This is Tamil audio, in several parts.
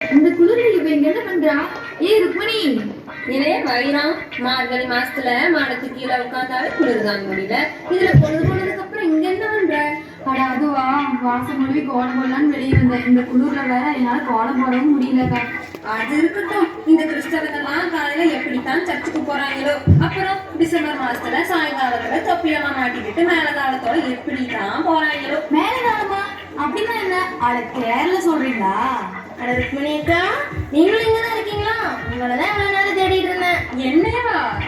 இந்த குளிர்ல இவ இங்க என்ன பண்றா? ஏய் ருக்மணி, இதே வயிறான் மார்கழி மாசத்துல மாடத்து கீழே உட்காந்தாலே குளிர்தான் முடியல. இதுல பொழுது போனதுக்கு அப்புறம் இங்க என்ன பண்ற? அட அதுவா, வாசல் மொழி கோலம் போடலான்னு வெளியே வந்தேன். இந்த குளிர்ல வேற என்னால கோலம் போடவும் முடியலக்கா. அது இருக்கட்டும். இந்த கிறிஸ்தவங்கெல்லாம் காலையில எப்படித்தான் சர்ச்சுக்கு போறாங்களோ. அப்புறம் டிசம்பர் மாசத்துல சாயங்காலத்துல தொப்பியெல்லாம் மாட்டிக்கிட்டு மேலதாளத்தோட எப்படித்தான் போறாங்களோ. மேலதாளமா? அப்படின்னா என்ன? அட கேரள சொல்றீங்களா? அட ருக்மணி அக்கா, நீங்களும் இங்கதான் இருக்கீங்களா? உங்களதான் இவ்வளவு நேரம் தேடிட்டு இருந்தேன். என்னையா?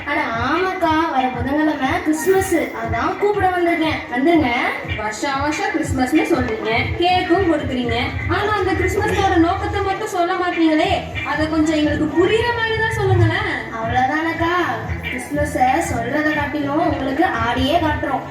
அட ஆமாக்கா, வர புதன்கிழமை கிறிஸ்துமஸ், அதான் கூப்பிட வந்திருக்கேன். வந்துருங்க. வருஷம் கிறிஸ்துமஸ்னு சொல்றீங்க, கேக்கும் கொடுக்குறீங்க. ஆனா அந்த கிறிஸ்துமஸோட நோக்கத்தை மட்டும் சொல்ல மாட்டீங்களே. அதை கொஞ்சம் எங்களுக்கு புரியுற மாதிரி தான் சொல்லுங்களேன். அவ்வளவுதானக்கா, கிறிஸ்துமஸ சொல்றத காட்டிலும் உங்களுக்கு ஆடியே காட்டுறோம்.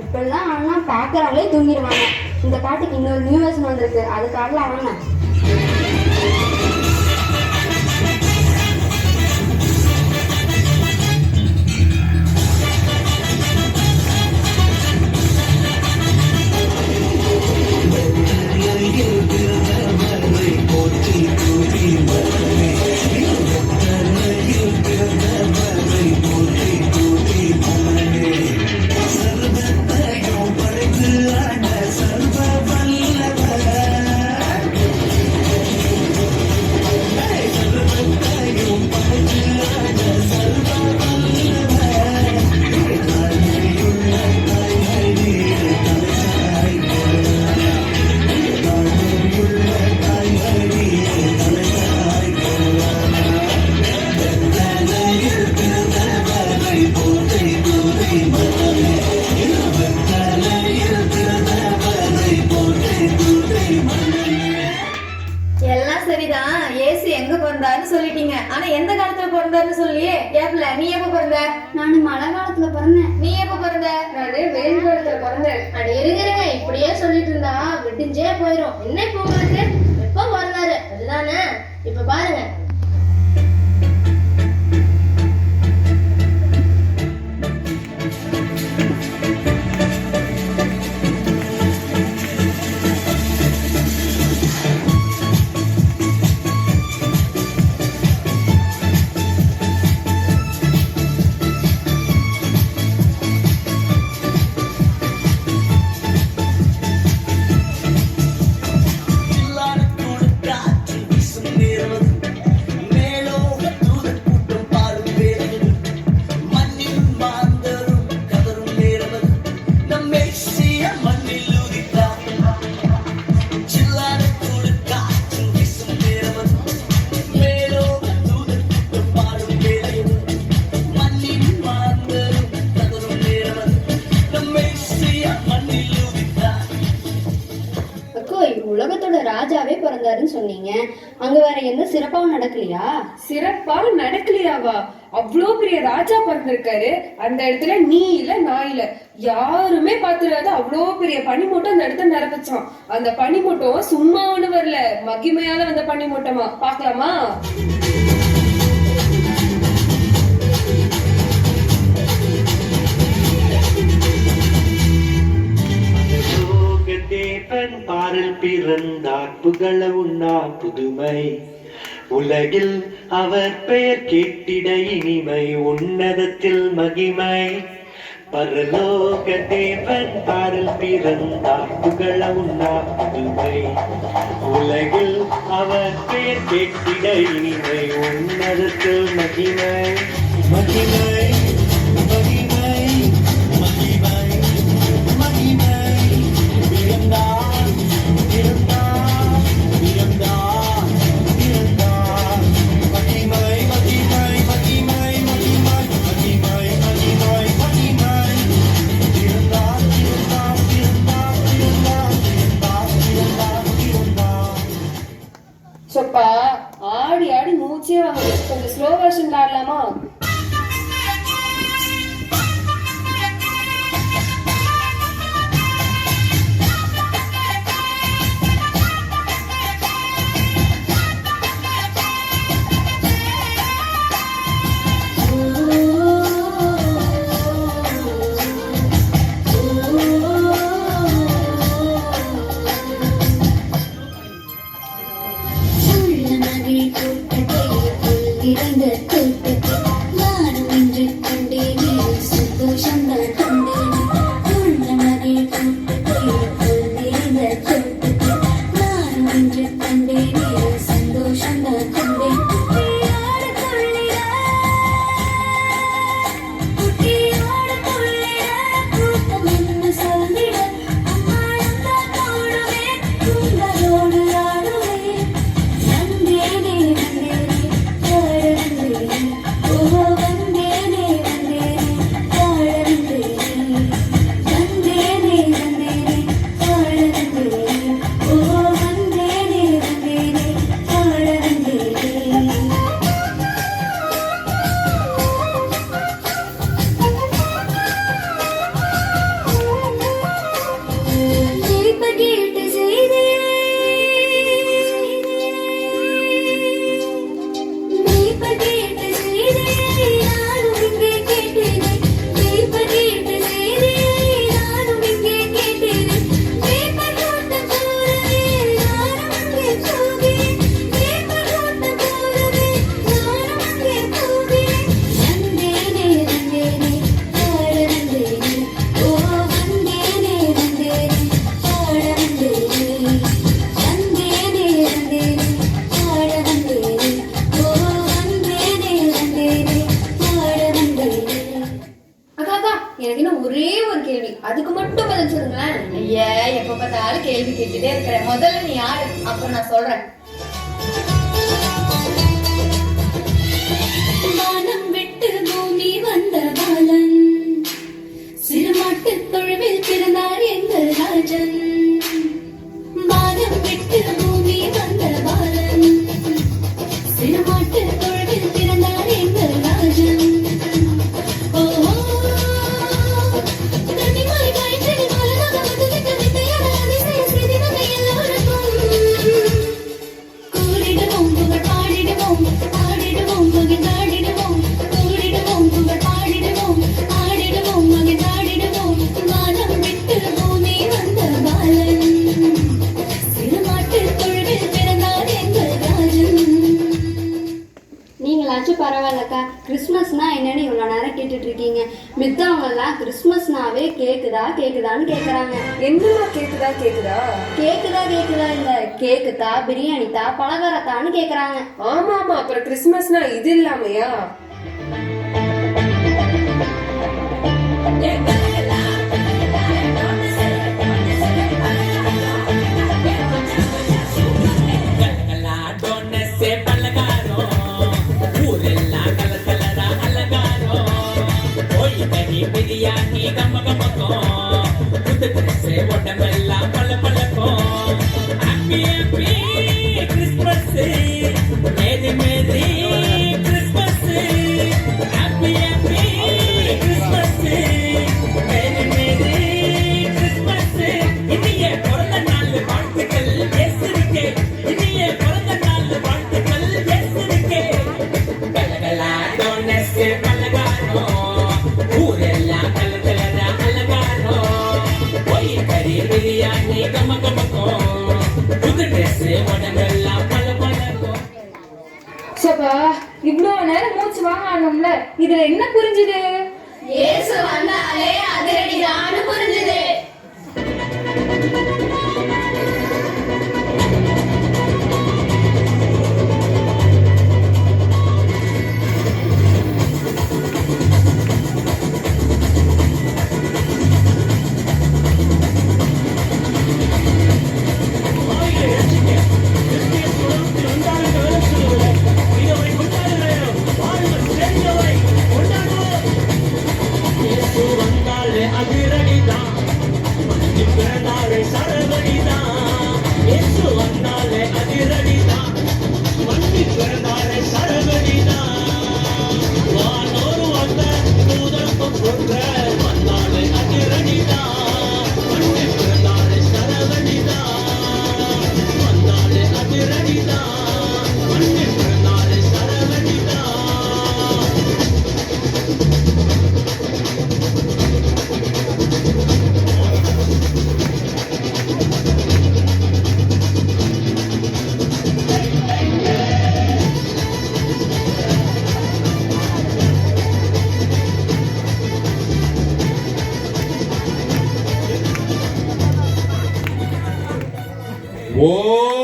இப்பெல்லாம் ஆனால் பார்க்குறவங்களே தூங்கிடுவாங்க. இந்த பாட்டுக்கு இன்னொரு நியூ வெர்ஷன் வந்திருக்கு, அதுக்காக அவங்க எல்லாம் சரிதான். ஏசு எங்க பிறந்தாருன்னு சொல்லிட்டீங்க, ஆனா எந்த காலத்துல பிறந்தாருன்னு சொல்லியே கேப்ல. நீ எப்ப பிறந்த? நான் மழை காலத்துல பிறந்தேன். நீ எப்ப பிறந்த? நானு வெயில் காலத்துல பிறந்தேன். அட இருங்க, இப்படியே சொல்லிட்டு இருந்தா விடிஞ்சே போயிடும். என்ன இப்ப உங்களுக்கு? எப்ப பிறந்தாரு அதுதானே. இப்ப பாருங்க. உலகத்தோட ராஜாவே பிறந்தாருன்னு சொன்னீங்க, அங்க வேற எந்த சிறப்பாவும் நடக்கலையா? சிறப்பா நடக்கலையாவா? அவ்வளோ பெரிய ராஜா பிறந்திருக்காரு. அந்த இடத்துல நீ இல்ல நான் இல்ல, யாருமே பாத்துறாத அவ்வளோ பெரிய பனிமூட்டம் அந்த இடத்துல நிரப்பிச்சான். அந்த பனிமூட்டம் சும்மா ஒண்ணு வரல, மகிமையால வந்த பனிமூட்டமா. பாக்கலாமா? தேவன் பாரில் பிறந்தார், புகழ உண்ணா புதுமை. உலகில் அவர் பெயர் கேட்டிட இனிமை, உன்னதத்தில் மகிமை. பரலோக தேவன் பாரில் பிறந்தார் புகழ உண்ணா புதுமை உலகில் அவர் பெயர் கேட்டிட இனிமை உன்னதத்தில் மகிமை மகிமை மகிமை மகிமை மகிமை பிறந்தார் பிறந்தார் பிறந்தார் பிறந்தார் மகிமை மகிமை மகிமை மகிமை மகிமை மகிமை மகிமை பிறந்தார் பிறந்தார் பிறந்தார் பிறந்தார் பிறந்தார் பிறந்தார் பிறந்தார். சப்பா ஆடி ஆடி மூச்சே வாங்குது. கொஞ்சம் ஸ்லோ வெர்ஷன்ல ஆடலாமா? எனக்கு இன்னும் ஒரே ஒரு கேள்வி, அதுக்கு மட்டும் பதில் சொல்லுங்களேன். ஐயா, எப்ப பார்த்தாலும் கேள்வி கேட்டுட்டே இருக்கிற. முதல்ல நீ ஆடு, அப்புறம் நான் சொல்றேன். வானம் விட்டு பூமி வந்த பாலன், சிறுமாட்டு தொழுவில் பிறந்தார் எங்கள் ராஜன். வானம் விட்டு பூமி வந்த பாலன், சிறுமாட்டு தொழுவில் பிறந்தார் எங்கள் ராஜன். பரவாயில்லக்கா, கிறிஸ்மஸ்னா என்னன்னு இவ்வளவு நேரம் கேட்டுட்டு இருக்கீங்க. மித்தவங்க எல்லாம் கிறிஸ்மஸ்னாவே கேக்குதா கேக்குதான்னு கேக்குறாங்க. என்னமா கேக்குதா கேக்குதா கேக்குதா கேக்குதா இல்ல, கேக்குதா பிரியாணி தா பலகாரத்தான்னு கேக்குறாங்க. ஆமா ஆமா, அப்புறம் கிறிஸ்மஸ்னா இது இல்லாமையா? பிரியாணி கம்ம கம்மக்கும் புது ட்ரெஸ் உடம்பெல்லாம் பல பழக்கும். Happy happy Christmas, merry merry Christmas. Happy happy Christmas, merry merry Christmas. இனிய பிறந்த நாள் வாழ்த்துக்கள் இயேசுவுக்கே, இனிய பிறந்த நாள் வாழ்த்துக்கள் இயேசுவுக்கே. கலகலா டோனஸ் பலகாரம், ஊரெல்லாம் கலகலரா அலங்காரம். போய் கறி பிரியாணி கம கமக்கும், புது ட்ரெஸ் உடம்பெல்லாம் பல பழக்கும். சப்பா, இவ்வளவு நேரம் மூச்சு வாங்க ஆனோம்ல, இதுல என்ன புரிஞ்சுது? இயேசு வந்தாலே அதிரடிதான்னு புரிஞ்சுது. ஓ